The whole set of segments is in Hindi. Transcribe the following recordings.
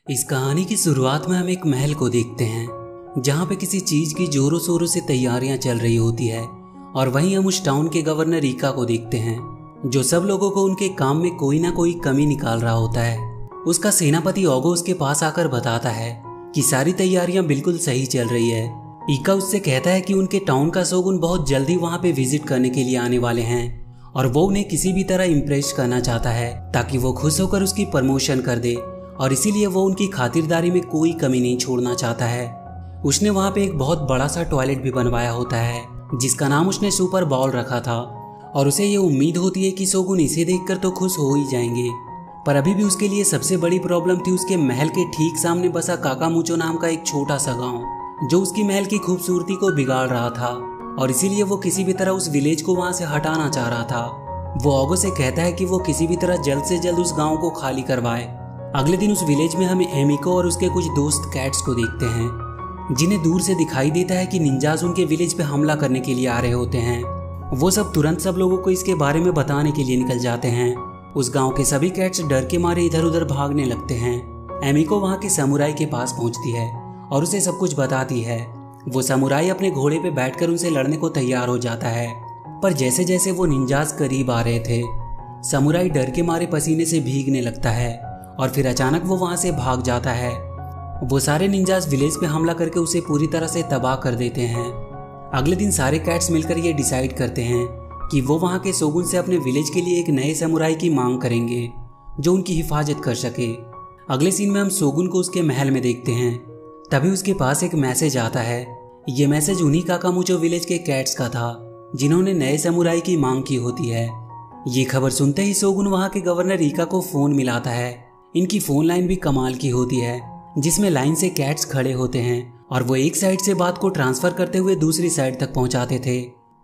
इस कहानी की शुरुआत में हम एक महल को देखते हैं जहाँ पे किसी चीज की जोरों शोरों से तैयारियां चल रही होती है। और वहीं हम उस टाउन के गवर्नर ईका को देखते हैं जो सब लोगों को उनके काम में कोई ना कोई कमी निकाल रहा होता है। उसका सेनापति ओगो उसके पास आकर बताता है कि सारी तैयारियां बिल्कुल सही चल रही है। ईका उससे कहता है कि उनके टाउन का शोगुन बहुत जल्दी वहाँ पे विजिट करने के लिए आने वाले हैं और वो उन्हें किसी भी तरह इम्प्रेस करना चाहता है ताकि वो खुश होकर उसकी प्रमोशन कर दे, और इसीलिए वो उनकी खातिरदारी में कोई कमी नहीं छोड़ना चाहता है। उसने वहाँ पे एक बहुत बड़ा सा टॉयलेट भी बनवाया होता है जिसका नाम उसने सुपर बाउल रखा था, और उसे ये उम्मीद होती है कि शोगुन इसे देखकर तो खुश हो ही जाएंगे। पर अभी भी उसके लिए सबसे बड़ी प्रॉब्लम थी उसके महल के ठीक सामने बसा काकामुचो नाम का एक छोटा सा गाँव जो उसकी महल की खूबसूरती को बिगाड़ रहा था, और इसीलिए वो किसी भी तरह उस विलेज को वहाँ से हटाना चाह रहा था। वो ओगो से कहता है कि वो किसी भी तरह जल्द से जल्द उस गाँव को खाली करवाए। अगले दिन उस विलेज में हम एमिको और उसके कुछ दोस्त कैट्स को देखते हैं जिन्हें दूर से दिखाई देता है कि निंजास उनके विलेज पे हमला करने के लिए आ रहे होते हैं। वो सब तुरंत सब लोगों को इसके बारे में बताने के लिए निकल जाते हैं। उस गांव के सभी कैट्स डर के मारे इधर उधर भागने लगते हैं। एमिको वहां के समुराई के पास पहुंचती है और उसे सब कुछ बताती है। वो समुराई अपने घोड़े पे बैठकर उनसे लड़ने को तैयार हो जाता है, पर जैसे जैसे वो निंजास करीब आ रहे थे समुराई डर के मारे पसीने से भीगने लगता है और फिर अचानक वो वहां से भाग जाता है। वो सारे निंजास विलेज पे हमला करके उसे पूरी तरह से तबाह कर देते हैं। अगले दिन सारे कैट्स मिलकर ये डिसाइड करते हैं कि वो वहां के शोगुन से अपने विलेज के लिए एक नए समुराई की मांग करेंगे जो उनकी हिफाजत कर सके। अगले सीन में हम शोगुन को उसके महल में देखते हैं। तभी उसके पास एक मैसेज आता है। ये मैसेज उन्हीं काकामुचो विलेज के कैट्स का था जिन्होंने नए समुराई की मांग की होती है। ये खबर सुनते ही शोगुन वहां के गवर्नर ईका को फोन मिलाता है। इनकी फोन लाइन भी कमाल की होती है जिसमें लाइन से कैट्स खड़े होते हैं और वो एक साइड से बात को ट्रांसफर करते हुए दूसरी साइड तक पहुंचाते थे।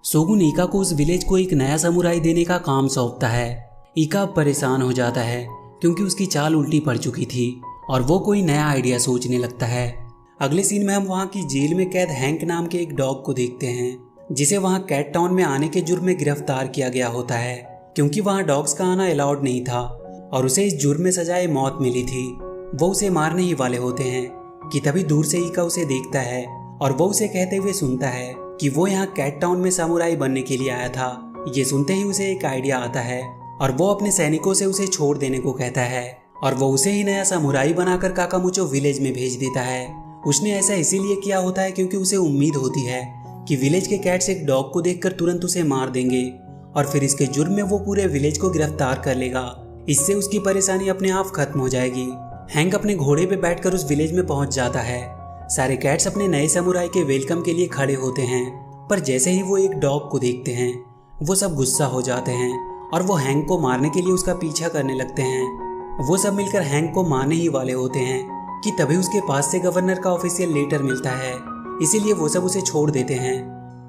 शोगुन ईका को उस विलेज को एक नया समुराई देने का काम सौंपता है। ईका अब परेशान हो जाता है क्योंकि उसकी चाल उल्टी पड़ चुकी थी और वो कोई नया आइडिया सोचने लगता है। अगले सीन में हम वहाँ की जेल में कैद हैंक नाम के एक डॉग को देखते हैं जिसे वहाँ कैट टाउन में आने के जुर्म में गिरफ्तार किया गया होता है क्योंकि वहाँ डॉग्स का आना अलाउड नहीं था और उसे इस जुर्म में सजाए मौत मिली थी। वो उसे मारने ही वाले होते हैं कि तभी दूर से ईका उसे देखता है और वो उसे कहते हुए सुनता है कि वो यहाँ कैट टाउन में समुराई बनने के लिए आया था। ये सुनते ही उसे एक आइडिया आता है और वो अपने सैनिकों से उसे छोड़ देने को कहता है और वो उसे ही नया समुराई बनाकर काकामुचो विलेज में भेज देता है। उसने ऐसा इसीलिए किया होता है क्योंकि उसे उम्मीद होती है कि विलेज के कैट्स एक डॉग को देखकर तुरंत उसे मार देंगे और फिर इसके जुर्म में वो पूरे विलेज को गिरफ्तार कर लेगा। इससे उसकी परेशानी अपने आप खत्म हो जाएगी। हैंक अपने घोड़े पे बैठकर उस विलेज में पहुंच जाता है। सारे कैट्स अपने नए समुराई के वेलकम के लिए खड़े होते हैं, पर जैसे ही वो एक डॉग को देखते हैं वो सब गुस्सा हो जाते हैं और वो हैंक को मारने के लिए उसका पीछा करने लगते हैं। वो सब मिलकर हैंक को मारने ही वाले होते हैं कि तभी उसके पास से गवर्नर का ऑफिशियल लेटर मिलता है, इसीलिए वो सब उसे छोड़ देते हैं।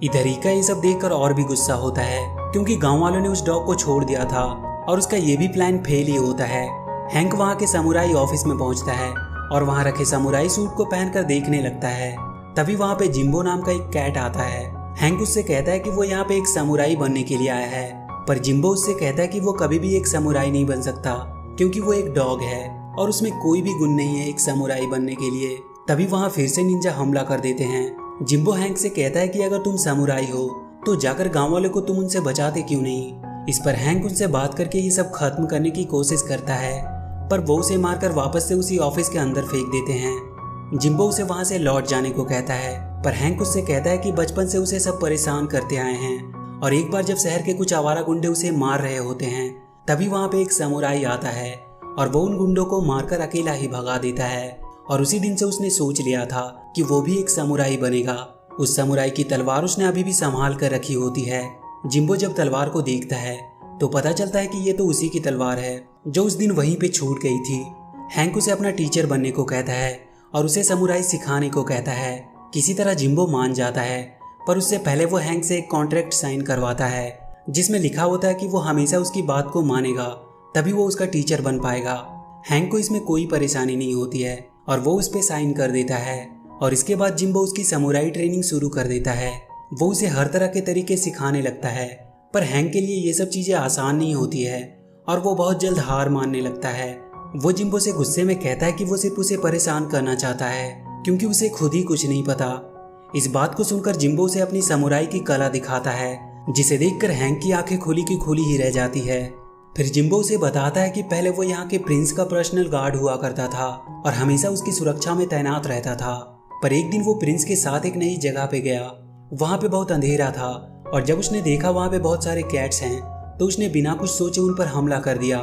इधर ईका ये सब देखकर और भी गुस्सा होता है क्योंकि गाँव वालों ने उस डॉग को छोड़ दिया था और उसका ये भी प्लान फेल ही होता है। हैंक वहाँ के समुराई ऑफिस में पहुँचता है और वहाँ रखे समुराई सूट को पहनकर देखने लगता है। तभी वहाँ पे जिम्बो नाम का एक कैट आता है। हैंक उससे कहता है कि वो यहाँ पे एक समुराई बनने के लिए आया है, पर जिम्बो उससे कहता है कि वो कभी भी एक समुराई नहीं बन सकता क्योंकि वो एक डॉग है और उसमें कोई भी गुण नहीं है एक समुराई बनने के लिए। तभी वहाँ फिर से निंजा हमला कर देते हैं। जिम्बो हैंक से कहता है कि अगर तुम समुराई हो तो जाकर गाँव वालों को तुम उनसे बचाते क्यों नहीं। इस पर हैंक उनसे बात करके ये सब खत्म करने की कोशिश करता है, पर वो उसे मारकर वापस से उसी ऑफिस के अंदर फेंक देते हैं। जिम्बो उसे वहां से लौट जाने को कहता है, पर हैंक उससे कहता है कि बचपन से उसे सब परेशान करते आए हैं और एक बार जब शहर के कुछ आवारा गुंडे उसे मार रहे होते हैं तभी वहां पे एक समुराई आता है और वो उन गुंडों को मारकर अकेला ही भगा देता है। और उसी दिन से उसने सोच लिया था कि वो भी एक समुराई बनेगा। उस समुराई की तलवार उसने अभी भी संभाल कर रखी होती है। जिम्बो जब तलवार को देखता है तो पता चलता है कि ये तो उसी की तलवार है जो उस दिन वहीं पे छूट गई थी। हैंक उसे अपना टीचर बनने को कहता है और उसे समुराई सिखाने को कहता है। किसी तरह जिम्बो मान जाता है, पर उससे पहले वो हैंक से एक कॉन्ट्रैक्ट साइन करवाता है जिसमें लिखा होता है कि वो हमेशा उसकी बात को मानेगा तभी वो उसका टीचर बन पाएगा। हैंक को इसमें कोई परेशानी नहीं होती है और वो उस पर साइन कर देता है और इसके बाद जिम्बो उसकी समुराई ट्रेनिंग शुरू कर देता है। वो उसे हर तरह के तरीके सिखाने लगता है, पर हैंक के लिए ये सब चीज़ें आसान नहीं होती है और वो बहुत जल्द हार मानने लगता है। वो जिम्बो से गुस्से में कहता है कि वो सिर्फ उसे परेशान करना चाहता है क्योंकि उसे खुद ही कुछ नहीं पता। इस बात को सुनकर जिम्बो उसे अपनी समुराई की कला दिखाता है, जिसे देखकर हैंक की आंखें खुली की खुली ही रह जाती है। फिर जिम्बो उसे बताता है कि पहले वो यहाँ के प्रिंस का पर्सनल गार्ड हुआ करता था और हमेशा उसकी सुरक्षा में तैनात रहता था। पर एक दिन वो प्रिंस के साथ एक नई जगह पे गया। वहाँ पे बहुत अंधेरा था और जब उसने देखा वहाँ पे बहुत सारे कैट्स हैं तो उसने बिना कुछ सोचे उन पर हमला कर दिया।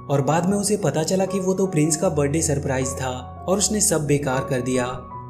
और बाद में उसे पता चला कि वो तो प्रिंस का बर्थडे सरप्राइज था और उसने सब बेकार कर दिया।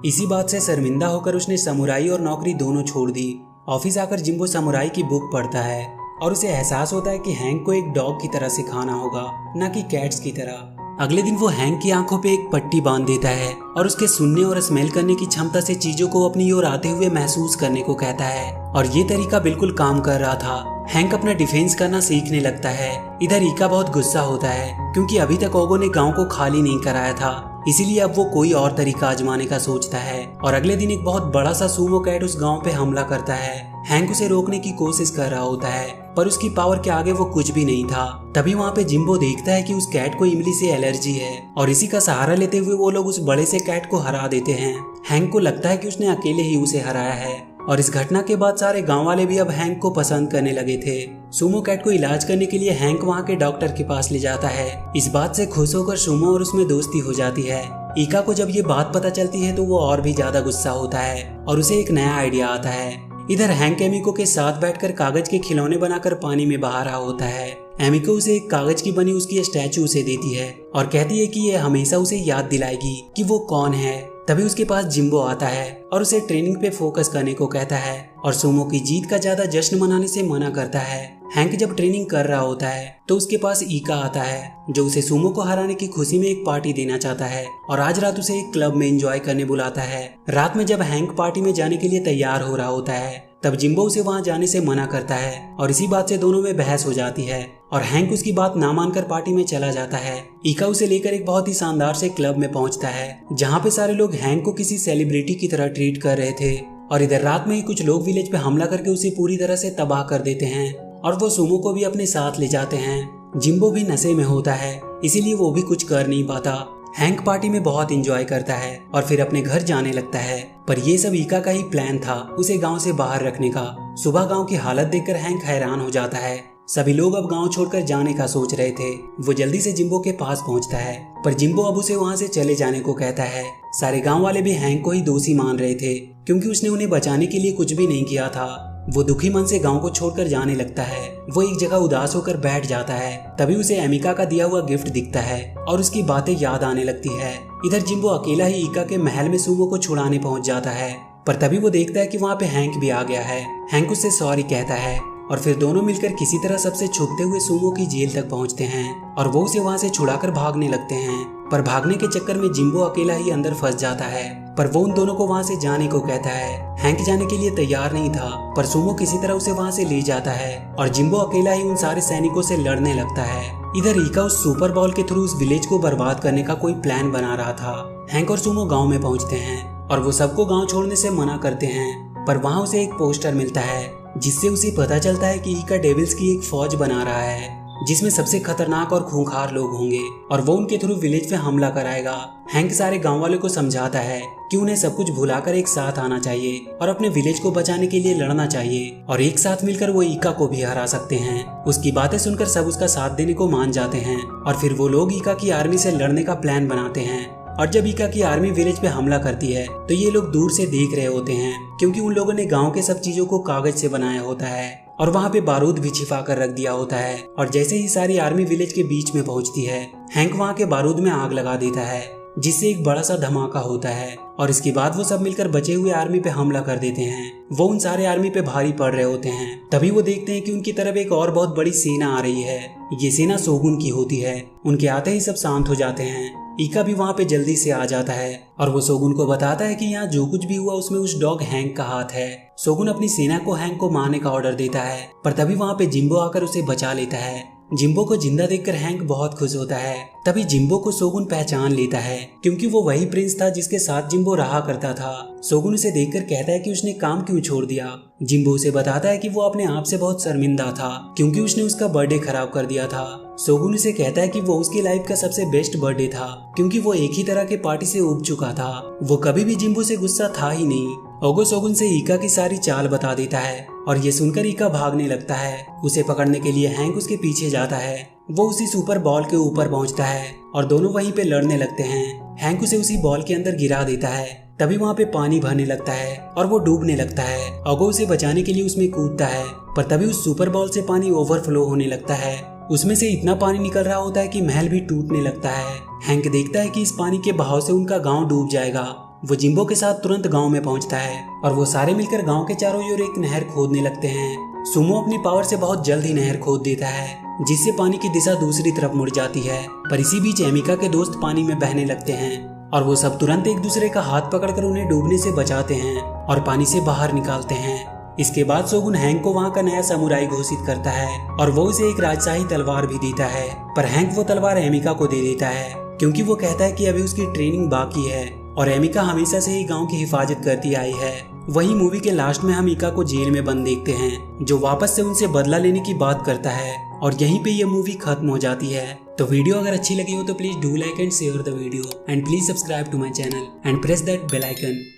इसी बात से शर्मिंदा होकर उसने समुराई और नौकरी दोनों छोड़ दी। ऑफिस आकर जिम्बो समुराई की बुक पढ़ता है और उसे एहसास होता है कि हैंक को एक डॉग की तरह सिखाना होगा, न कि कैट्स की तरह। अगले दिन वो हैंक की आंखों पे एक पट्टी बांध देता है और उसके सुनने और स्मेल करने की क्षमता से चीजों को अपनी ओर आते हुए महसूस करने को कहता है और ये तरीका बिल्कुल काम कर रहा था। हैंक अपना डिफेंस करना सीखने लगता है। इधर ईका बहुत गुस्सा होता है क्योंकि अभी तक ओगो ने गांव को खाली नहीं कराया था, इसीलिए अब वो कोई और तरीका आजमाने का सोचता है। और अगले दिन एक बहुत बड़ा सा सूमो कैट उस गांव पे हमला करता है। हैंक उसे रोकने की कोशिश कर रहा होता है पर उसकी पावर के आगे वो कुछ भी नहीं था। तभी वहाँ पे जिम्बो देखता है कि उस कैट को इमली से एलर्जी है और इसी का सहारा लेते हुए वो लोग उस बड़े से कैट को हरा देते हैं। हैंक को लगता है कि उसने अकेले ही उसे हराया है और इस घटना के बाद सारे गांव वाले भी अब हैंक को पसंद करने लगे थे। सुमो कैट को इलाज करने के लिए हैंक वहाँ के डॉक्टर के पास ले जाता है। इस बात से खुश होकर सुमो और उसमें दोस्ती हो जाती है। ईका को जब ये बात पता चलती है तो वो और भी ज्यादा गुस्सा होता है और उसे एक नया आइडिया आता है। इधर हैंक एमिको के साथ बैठकर कागज के खिलौने बनाकर पानी में बहा रहा होता है। एमिको उसे एक कागज की बनी उसकी स्टैचू उसे देती है और कहती है कि ये हमेशा उसे याद दिलाएगी कि वो कौन है। तभी उसके पास जिम्बो आता है और उसे ट्रेनिंग पे फोकस करने को कहता है और सुमो की जीत का ज्यादा जश्न मनाने से मना करता है। हैंक जब ट्रेनिंग कर रहा होता है तो उसके पास ईका आता है जो उसे सुमो को हराने की खुशी में एक पार्टी देना चाहता है और आज रात उसे एक क्लब में एंजॉय करने बुलाता है। रात में जब हैंक पार्टी में जाने के लिए तैयार हो रहा होता है तब जिम्बो उसे वहां जाने से मना करता है और इसी बात से दोनों में बहस हो जाती है और हैंक उसकी बात ना मानकर पार्टी में चला जाता है। ईका उसे लेकर एक बहुत ही शानदार से क्लब में पहुंचता है जहां पे सारे लोग हैंक को किसी सेलिब्रिटी की तरह ट्रीट कर रहे थे और इधर रात में ही कुछ लोग विलेज पे हमला करके उसे पूरी तरह से तबाह कर देते हैं और वो सुमो को भी अपने साथ ले जाते हैं। जिम्बो भी नशे में होता है इसीलिए वो भी कुछ कर नहीं पाता। हैंक पार्टी में बहुत एंजॉय करता है और फिर अपने घर जाने लगता है पर ये सब ईका का ही प्लान था उसे गांव से बाहर रखने का। सुबह गांव की हालत देखकर हैंक हैरान हो जाता है। सभी लोग अब गांव छोड़कर जाने का सोच रहे थे। वो जल्दी से जिम्बो के पास पहुंचता है पर जिम्बो अब उसे वहां से चले जाने को कहता है। सारे गांव वाले भी हैंक को ही दोषी मान रहे थे क्योंकि उसने उन्हें बचाने के लिए कुछ भी नहीं किया था। वो दुखी मन से गांव को छोड़कर जाने लगता है। वो एक जगह उदास होकर बैठ जाता है। तभी उसे एमिका का दिया हुआ गिफ्ट दिखता है और उसकी बातें याद आने लगती है। इधर जिम्बो अकेला ही ईका के महल में सुमो को छुड़ाने पहुंच जाता है पर तभी वो देखता है कि वहाँ पे हैंक भी आ गया है। हैंक उससे सॉरी कहता है और फिर दोनों मिलकर किसी तरह सबसे छुपते हुए सुमो की जेल तक पहुंचते हैं और वो उसे वहां से छुड़ाकर भागने लगते हैं। पर भागने के चक्कर में जिम्बो अकेला ही अंदर फंस जाता है पर वो उन दोनों को वहां से जाने को कहता है। हैंक जाने के लिए तैयार नहीं था पर सुमो किसी तरह उसे वहां से ले जाता है और जिम्बो अकेला ही उन सारे सैनिकों से लड़ने लगता है। इधर ईका उस सुपर बॉल के थ्रू उस विलेज को बर्बाद करने का कोई प्लान बना रहा था। हैंक और सुमो गाँव में पहुंचते हैं और वो सबको गाँव छोड़ने से मना करते हैं पर वहाँ उसे एक पोस्टर मिलता है जिससे उसे पता चलता है कि ईका डेविल्स की एक फौज बना रहा है जिसमें सबसे खतरनाक और खूंखार लोग होंगे और वो उनके थ्रू विलेज पे हमला कराएगा। हैंक सारे गांव वालों को समझाता है कि उन्हें सब कुछ भुलाकर एक साथ आना चाहिए और अपने विलेज को बचाने के लिए लड़ना चाहिए और एक साथ मिलकर वो ईका को भी हरा सकते हैं। उसकी बातें सुनकर सब उसका साथ देने को मान जाते हैं और फिर वो लोग ईका की आर्मी से लड़ने का प्लान बनाते हैं। और जब ईका की आर्मी विलेज पे हमला करती है तो ये लोग दूर से देख रहे होते हैं क्योंकि उन लोगों ने गांव के सब चीजों को कागज से बनाया होता है और वहाँ पे बारूद भी छिपा कर रख दिया होता है। और जैसे ही सारी आर्मी विलेज के बीच में पहुंचती है हैंक वहाँ के बारूद में आग लगा देता है जिससे एक बड़ा सा धमाका होता है और इसके बाद वो सब मिलकर बचे हुए आर्मी पे हमला कर देते हैं। वो उन सारे आर्मी पे भारी पड़ रहे होते हैं। तभी वो देखते हैं कि उनकी तरफ एक और बहुत बड़ी सेना आ रही है। ये सेना शोगुन की होती है। उनके आते ही सब शांत हो जाते हैं। ईका भी वहाँ पे जल्दी से आ जाता है और वो शोगुन को बताता है कि यहाँ जो कुछ भी हुआ उसमें उस डॉग हैंक का हाथ है। शोगुन अपनी सेना को हैंक को मारने का ऑर्डर देता है पर तभी वहाँ पे जिम्बो आकर उसे बचा लेता है। जिम्बो को जिंदा देखकर हैंक बहुत खुश होता है। तभी जिम्बो को शोगुन पहचान लेता है क्योंकि वो वही प्रिंस था जिसके साथ जिम्बो रहा करता था। शोगुन उसे देखकर कहता है कि उसने काम क्यों छोड़ दिया। जिम्बो उसे बताता है कि वो अपने आप से बहुत शर्मिंदा था क्योंकि उसने उसका बर्थडे खराब कर दिया था। सोगुन उसे कहता है कि वो उसकी लाइफ का सबसे बेस्ट बर्थडे था, क्योंकि वो एक ही तरह के पार्टी से उब चुका था। वो कभी भी जिम्बो से गुस्सा था ही नहीं। ओगो सोगुन से ईका की सारी चाल बता देता है और ये सुनकर ईका भागने लगता है। उसे पकड़ने के लिए हैंक उसके पीछे जाता है। वो उसी सुपर बॉल के ऊपर पहुंचता है और दोनों वहीं पे लड़ने लगते हैं। हैंक उसे उसी बॉल के अंदर गिरा देता है। तभी वहाँ पे पानी भरने लगता है और वो डूबने लगता है। ओगो उसे बचाने के लिए उसमें कूदता है, पर तभी उस सुपर बॉल से पानी ओवरफ्लो होने लगता है। उसमें से इतना पानी निकल रहा होता है कि महल भी टूटने लगता है। हैंक देखता है कि इस पानी के बहाव से उनका गांव डूब जाएगा। वो जिम्बो के साथ तुरंत गांव में पहुंचता है और वो सारे मिलकर गांव के चारों ओर एक नहर खोदने लगते हैं। सुमो अपनी पावर से बहुत जल्द ही नहर खोद देता है, जिससे पानी की दिशा दूसरी तरफ मुड़ जाती है। पर इसी बीच एमिका के दोस्त पानी में बहने लगते हैं और वो सब तुरंत एक दूसरे का हाथ पकड़कर उन्हें डूबने से बचाते हैं और पानी से बाहर निकालते हैं। इसके बाद सोगुन हैंक को वहाँ का नया समुराई घोषित करता है और वो उसे एक राजशाही तलवार भी देता है। पर हैंक वो तलवार एमिका को दे देता है, क्योंकि वो कहता है कि अभी उसकी ट्रेनिंग बाकी है और एमिका हमेशा से ही गांव की हिफाजत करती आई है। वहीं मूवी के लास्ट में हम ईका को जेल में बंद देखते हैं, जो वापस से उनसे बदला लेने की बात करता है और यहीं पे ये मूवी खत्म हो जाती है। तो वीडियो अगर अच्छी लगी हो तो please do like and share the video and please subscribe to my channel and press that bell icon.